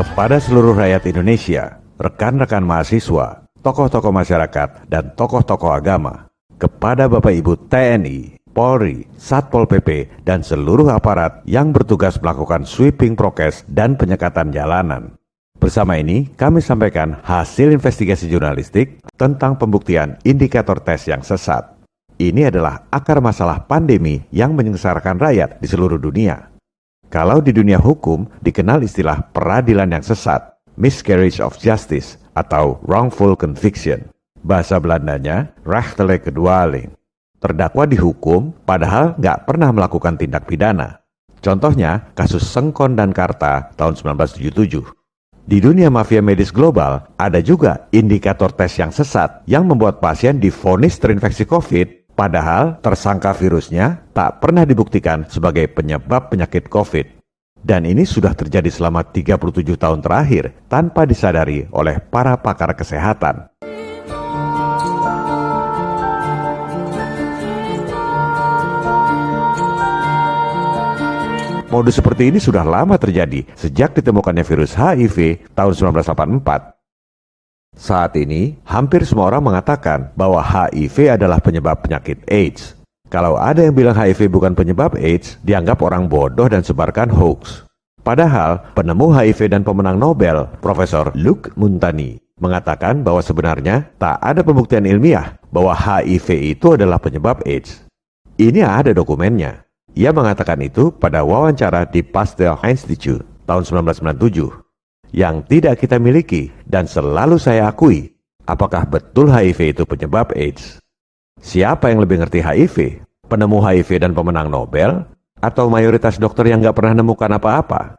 Kepada seluruh rakyat Indonesia, rekan-rekan mahasiswa, tokoh-tokoh masyarakat, dan tokoh-tokoh agama, kepada Bapak Ibu TNI, Polri, Satpol PP, dan seluruh aparat yang bertugas melakukan sweeping prokes dan penyekatan jalanan. Bersama ini, kami sampaikan hasil investigasi jurnalistik tentang pembuktian indikator tes yang sesat. Ini adalah akar masalah pandemi yang menyengsarakan rakyat di seluruh dunia. Kalau di dunia hukum dikenal istilah peradilan yang sesat, miscarriage of justice atau wrongful conviction. Bahasa Belandanya, rechtelijke dwaling. Terdakwa dihukum padahal nggak pernah melakukan tindak pidana. Contohnya kasus Sengkon dan Karta tahun 1977. Di dunia mafia medis global ada juga indikator tes yang sesat yang membuat pasien divonis terinfeksi COVID padahal tersangka virusnya tak pernah dibuktikan sebagai penyebab penyakit COVID. Dan ini sudah terjadi selama 37 tahun terakhir tanpa disadari oleh para pakar kesehatan. Modus seperti ini sudah lama terjadi sejak ditemukannya virus HIV tahun 1984. Saat ini, hampir semua orang mengatakan bahwa HIV adalah penyebab penyakit AIDS. Kalau ada yang bilang HIV bukan penyebab AIDS, dianggap orang bodoh dan sebarkan hoax. Padahal, penemu HIV dan pemenang Nobel, Profesor Luc Montagnier, mengatakan bahwa sebenarnya tak ada pembuktian ilmiah bahwa HIV itu adalah penyebab AIDS. Ini ada dokumennya. Ia mengatakan itu pada wawancara di Pasteur Institute tahun 1997. Yang tidak kita miliki dan selalu saya akui, apakah betul HIV itu penyebab AIDS? Siapa yang lebih ngerti HIV? Penemu HIV dan pemenang Nobel? Atau mayoritas dokter yang nggak pernah nemukan apa-apa?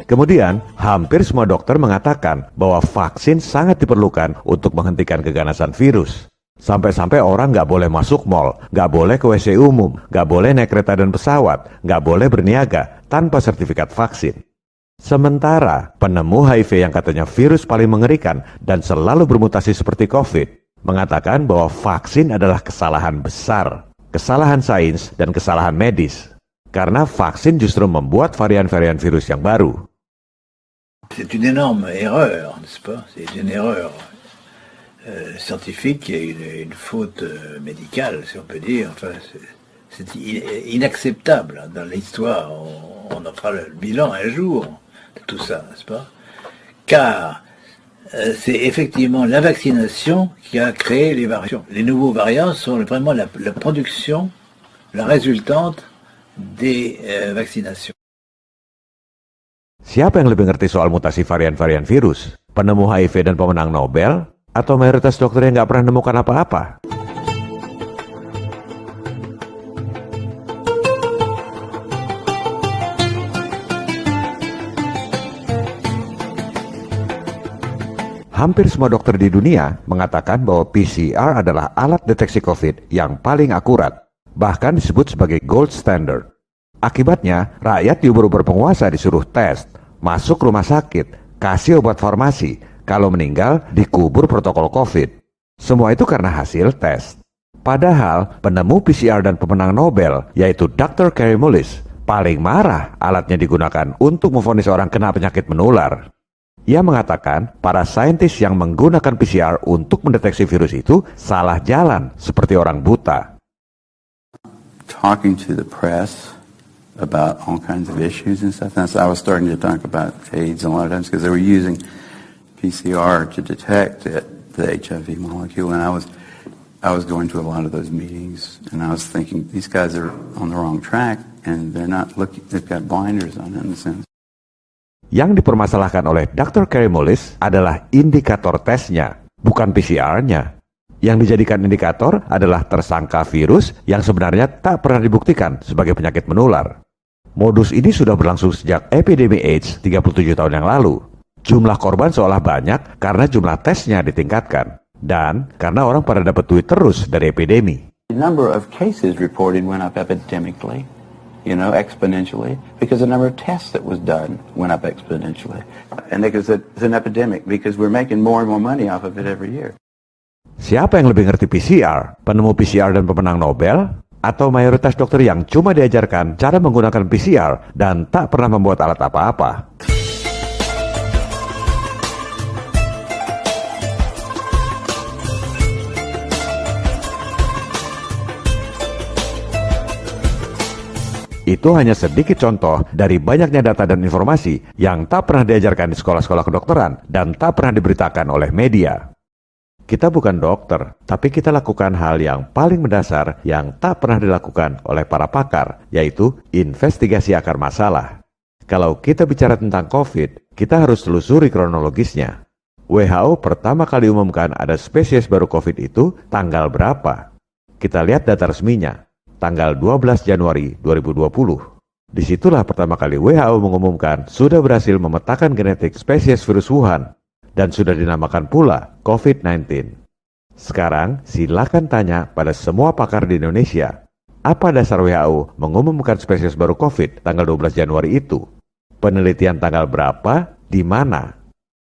Kemudian, hampir semua dokter mengatakan bahwa vaksin sangat diperlukan untuk menghentikan keganasan virus. Sampai-sampai orang nggak boleh masuk mal, nggak boleh ke WC umum, nggak boleh naik kereta dan pesawat, nggak boleh berniaga tanpa sertifikat vaksin. Sementara, penemu HIV yang katanya virus paling mengerikan dan selalu bermutasi seperti COVID, mengatakan bahwa vaksin adalah kesalahan besar, kesalahan sains dan kesalahan medis. Karena vaksin justru membuat varian-varian virus yang baru. C'est une énorme erreur, n'est-ce pas? C'est une erreur scientifique et une faute médicale, si on peut dire. Enfin, c'est inacceptable. Dans l'histoire, on en fera le bilan un jour de tout ça, n'est-ce pas? Car c'est effectivement la vaccination qui a créé les variants. Les nouveaux variants sont vraiment la production, la résultante des vaccinations. Siapa yang lebih ngerti soal mutasi varian-varian virus? Penemu HIV dan pemenang Nobel? Atau mayoritas dokter yang nggak pernah menemukan apa-apa? Hampir semua dokter di dunia mengatakan bahwa PCR adalah alat deteksi COVID yang paling akurat, bahkan disebut sebagai gold standard. Akibatnya, rakyat diuber-uber penguasa disuruh tes, masuk rumah sakit, kasih obat farmasi, kalau meninggal dikubur protokol COVID. Semua itu karena hasil tes. Padahal, penemu PCR dan pemenang Nobel, yaitu Dr. Kary Mullis, paling marah alatnya digunakan untuk memvonis orang kena penyakit menular. Ia mengatakan para saintis yang menggunakan PCR untuk mendeteksi virus itu salah jalan, seperti orang buta. Talking to the press about all kinds of issues and stuff. And so I was starting to talk about AIDS a lot of times because they were using PCR to detect the HIV molecule, and I was going to a lot of those meetings, and I was thinking these guys are on the wrong track, and they're not looking. They've got blinders on in a sense. Yang dipermasalahkan oleh Dr. Kary Mullis adalah indikator tesnya, bukan PCR-nya. Yang dijadikan indikator adalah tersangka virus yang sebenarnya tak pernah dibuktikan sebagai penyakit menular. Modus ini sudah berlangsung sejak epidemi AIDS 37 tahun yang lalu. Jumlah korban seolah banyak karena jumlah tesnya ditingkatkan. Dan karena orang pada dapat duit terus dari epidemi. The number of cases reported went up epidemically, exponentially, because the number of tests that was done went up exponentially. And because it's an epidemic, because we're making more and more money off of it every year. Siapa yang lebih ngerti PCR? Penemu PCR dan pemenang Nobel? Atau mayoritas dokter yang cuma diajarkan cara menggunakan PCR dan tak pernah membuat alat apa-apa? Itu hanya sedikit contoh dari banyaknya data dan informasi yang tak pernah diajarkan di sekolah-sekolah kedokteran dan tak pernah diberitakan oleh media. Kita bukan dokter, tapi kita lakukan hal yang paling mendasar yang tak pernah dilakukan oleh para pakar, yaitu investigasi akar masalah. Kalau kita bicara tentang COVID, kita harus telusuri kronologisnya. WHO pertama kali umumkan ada spesies baru COVID itu tanggal berapa? Kita lihat data resminya. Tanggal 12 Januari 2020. Disitulah pertama kali WHO mengumumkan sudah berhasil memetakan genetik spesies virus Wuhan dan sudah dinamakan pula COVID-19. Sekarang silakan tanya pada semua pakar di Indonesia, apa dasar WHO mengumumkan spesies baru COVID tanggal 12 Januari itu? Penelitian tanggal berapa? Di mana?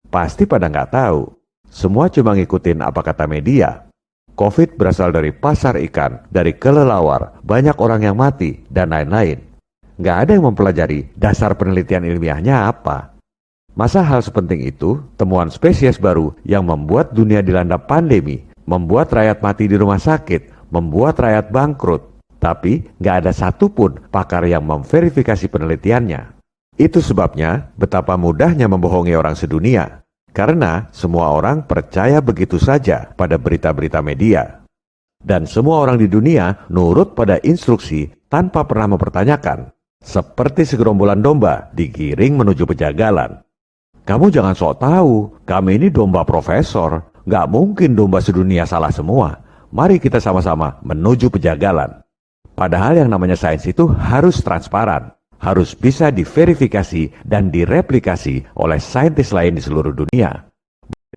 Pasti pada nggak tahu. Semua cuma ngikutin apa kata media. COVID berasal dari pasar ikan, dari kelelawar, banyak orang yang mati, dan lain-lain. Nggak ada yang mempelajari dasar penelitian ilmiahnya apa. Masa hal sepenting itu, temuan spesies baru yang membuat dunia dilanda pandemi, membuat rakyat mati di rumah sakit, membuat rakyat bangkrut. Tapi nggak ada satupun pakar yang memverifikasi penelitiannya. Itu sebabnya betapa mudahnya membohongi orang sedunia. Karena semua orang percaya begitu saja pada berita-berita media. Dan semua orang di dunia nurut pada instruksi tanpa pernah mempertanyakan. Seperti segerombolan domba digiring menuju pejagalan. Kamu jangan sok tahu, kami ini domba profesor. Nggak mungkin domba sedunia salah semua. Mari kita sama-sama menuju pejagalan. Padahal yang namanya sains itu harus transparan. Harus bisa diverifikasi dan direplikasi oleh saintis lain di seluruh dunia.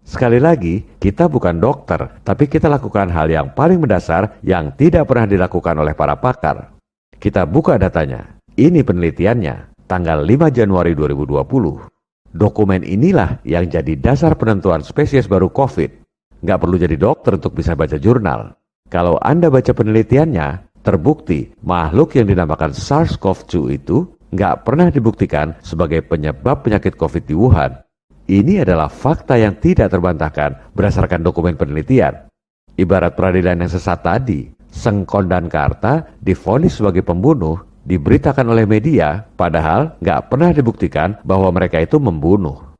Sekali lagi, kita bukan dokter, tapi kita lakukan hal yang paling mendasar yang tidak pernah dilakukan oleh para pakar. Kita buka datanya. Ini penelitiannya, tanggal 5 Januari 2020. Dokumen inilah yang jadi dasar penentuan spesies baru COVID. Nggak perlu jadi dokter untuk bisa baca jurnal. Kalau Anda baca penelitiannya, terbukti makhluk yang dinamakan SARS-CoV-2 itu nggak pernah dibuktikan sebagai penyebab penyakit COVID di Wuhan. Ini adalah fakta yang tidak terbantahkan berdasarkan dokumen penelitian. Ibarat peradilan yang sesat tadi, Sengkon dan Karta divonis sebagai pembunuh, diberitakan oleh media, padahal nggak pernah dibuktikan bahwa mereka itu membunuh.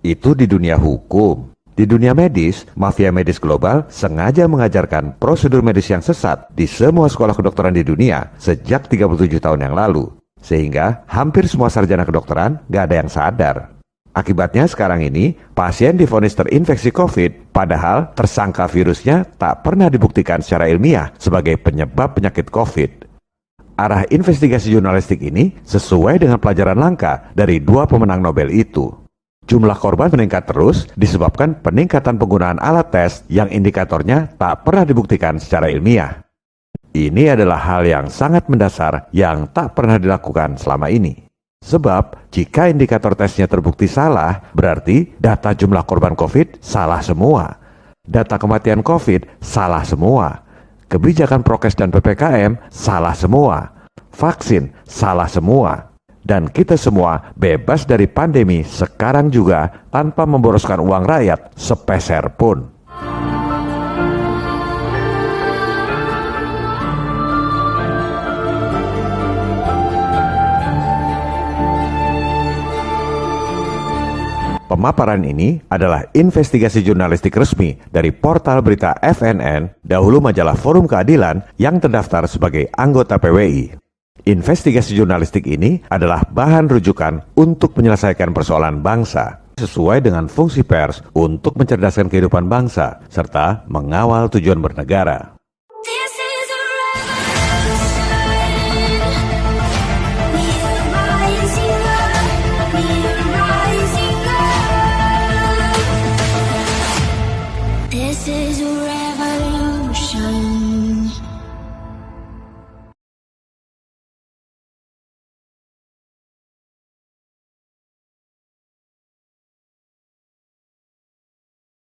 Itu di dunia hukum. Di dunia medis, mafia medis global sengaja mengajarkan prosedur medis yang sesat di semua sekolah kedokteran di dunia sejak 37 tahun yang lalu. Sehingga hampir semua sarjana kedokteran gak ada yang sadar. Akibatnya sekarang ini, pasien divonis terinfeksi COVID, padahal tersangka virusnya tak pernah dibuktikan secara ilmiah sebagai penyebab penyakit COVID. Arah investigasi jurnalistik ini sesuai dengan pelajaran langka dari dua pemenang Nobel itu. Jumlah korban meningkat terus disebabkan peningkatan penggunaan alat tes yang indikatornya tak pernah dibuktikan secara ilmiah. Ini adalah hal yang sangat mendasar yang tak pernah dilakukan selama ini. Sebab, jika indikator tesnya terbukti salah, berarti data jumlah korban COVID salah semua. Data kematian COVID salah semua. Kebijakan prokes dan PPKM salah semua. Vaksin salah semua. Dan kita semua bebas dari pandemi sekarang juga tanpa memboroskan uang rakyat sepeser pun. Pemaparan ini adalah investigasi jurnalistik resmi dari portal berita FNN, dahulu majalah Forum Keadilan yang terdaftar sebagai anggota PWI. Investigasi jurnalistik ini adalah bahan rujukan untuk menyelesaikan persoalan bangsa, sesuai dengan fungsi pers untuk mencerdaskan kehidupan bangsa, serta mengawal tujuan bernegara.